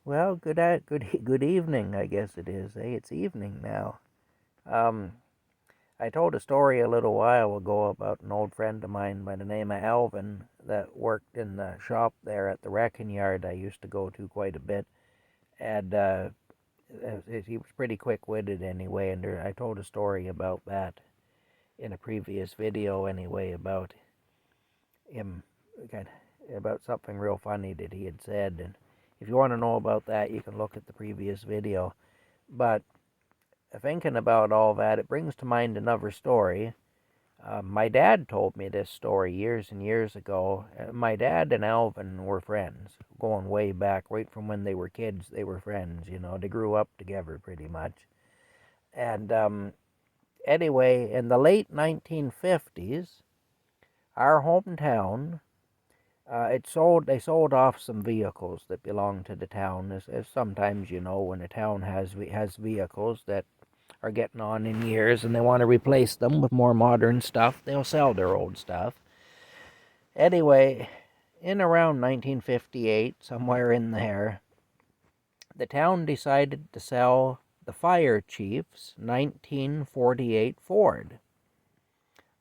Well, good evening, I guess it is. Hey, it's evening now. Um, I told a story a little while ago about an old friend of mine by the name of Alvin that worked in the shop there at the wrecking yard I used to go to quite a bit. And he was pretty quick-witted anyway, and I told a story about that in a previous video anyway about him, about something real funny that he had said. And if you want to know about that, you can look at the previous video. But thinking about all that, it brings to mind another story. My dad told me this story years and years ago. My dad and Alvin were friends, going way back, right from when they were kids. They were friends, they grew up together pretty much. And anyway, in the late 1950s, our hometown, they sold off some vehicles that belonged to the town. As sometimes, when a town has vehicles that are getting on in years and they want to replace them with more modern stuff, they'll sell their old stuff. Anyway, in around 1958, somewhere in there, the town decided to sell the fire chief's 1948 Ford.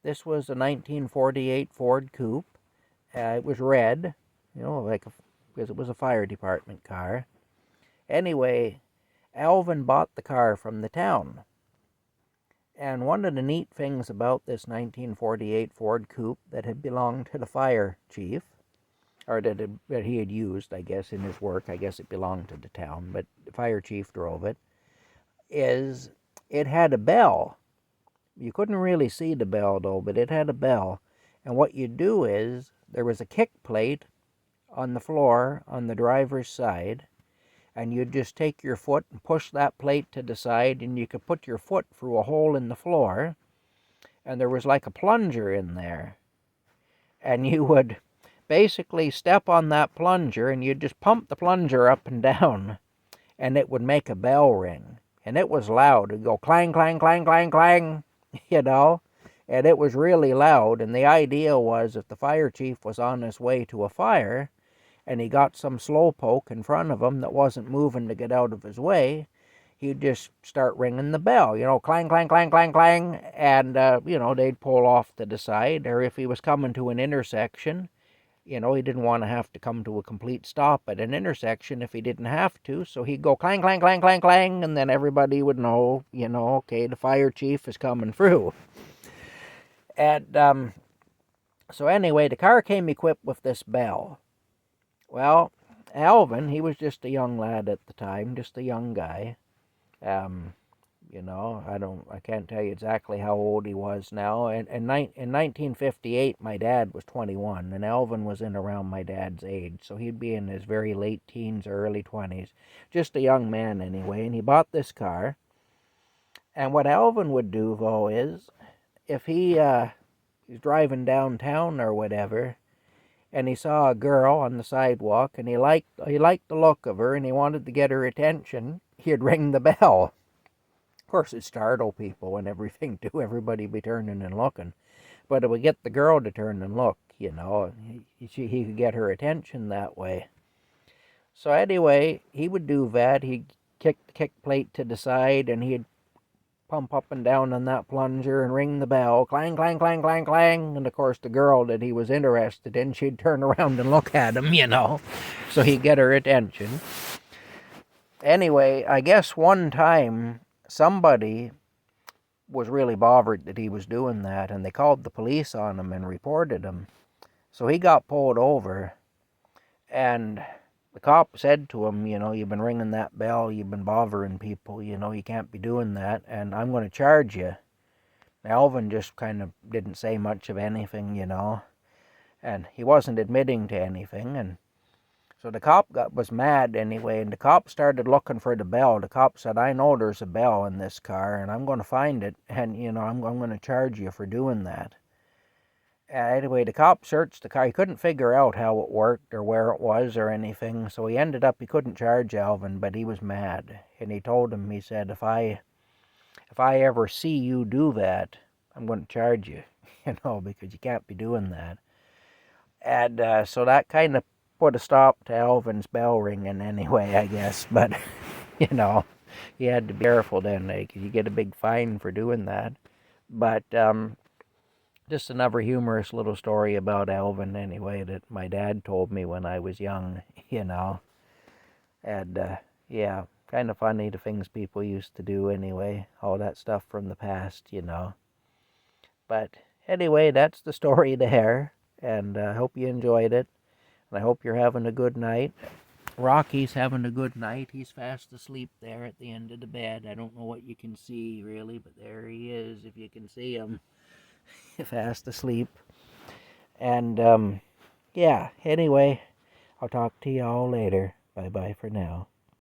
This was a 1948 Ford Coupe. It was red, because it was a fire department car. Anyway, Alvin bought the car from the town. And one of the neat things about this 1948 Ford Coupe that had belonged to the fire chief, or that he had used, I guess, in his work, I guess it belonged to the town, but the fire chief drove it, is it had a bell. You couldn't really see the bell, though, but it had a bell. And what you do is, there was a kick plate on the floor on the driver's side, and you'd just take your foot and push that plate to the side, and you could put your foot through a hole in the floor, and there was like a plunger in there. And you would basically step on that plunger, and you'd just pump the plunger up and down, and it would make a bell ring. And it was loud. It would go clang, clang, clang, clang, clang, and it was really loud. And the idea was if the fire chief was on his way to a fire, and he got some slowpoke in front of him that wasn't moving to get out of his way, he'd just start ringing the bell, clang, clang, clang, clang, clang, and, they'd pull off to the side. Or if he was coming to an intersection, he didn't want to have to come to a complete stop at an intersection if he didn't have to, so he'd go clang, clang, clang, clang, clang, and then everybody would know, okay, the fire chief is coming through. And so anyway, the car came equipped with this bell. Well, Alvin, he was just a young lad at the time, just a young guy. I can't tell you exactly how old he was now. In 1958, my dad was 21, and Alvin was in around my dad's age, so he'd be in his very late teens or early 20s. Just a young man anyway, and he bought this car. And what Alvin would do, though, is if he's driving downtown or whatever, and he saw a girl on the sidewalk, and he liked the look of her, and he wanted to get her attention, he'd ring the bell. Of course, it'd startle people and everything too. Everybody be turning and looking, but it would get the girl to turn and look. He could get her attention that way. So anyway, he would do that. He'd kick the kick plate to the side, and he'd pump up and down on that plunger and ring the bell, clang, clang, clang, clang, clang. And of course, the girl that he was interested in, she'd turn around and look at him, so he'd get her attention. Anyway, I guess one time somebody was really bothered that he was doing that, and they called the police on him and reported him. So he got pulled over, and the cop said to him, you've been ringing that bell, you've been bothering people, you can't be doing that, and I'm going to charge you. Alvin just kind of didn't say much of anything, and he wasn't admitting to anything, and so the cop was mad anyway, and the cop started looking for the bell. The cop said, I know there's a bell in this car, and I'm going to find it, and, I'm going to charge you for doing that. Anyway, the cop searched the car. He couldn't figure out how it worked or where it was or anything, so he couldn't charge Alvin, but he was mad. And he told him, he said, if I ever see you do that, I'm going to charge you, because you can't be doing that. And so that kind of put a stop to Alvin's bell ringing anyway, I guess. But, you know, you had to be careful then. Like, you get a big fine for doing that. But just another humorous little story about Alvin anyway that my dad told me when I was young, you know. And yeah, kind of funny the things people used to do anyway. All that stuff from the past, you know. But anyway, that's the story there. And I hope you enjoyed it. And I hope you're having a good night. Rocky's having a good night. He's fast asleep there at the end of the bed. I don't know what you can see really, but there he is, if you can see him. Fast asleep. And yeah, anyway, I'll talk to y'all later. Bye bye for now.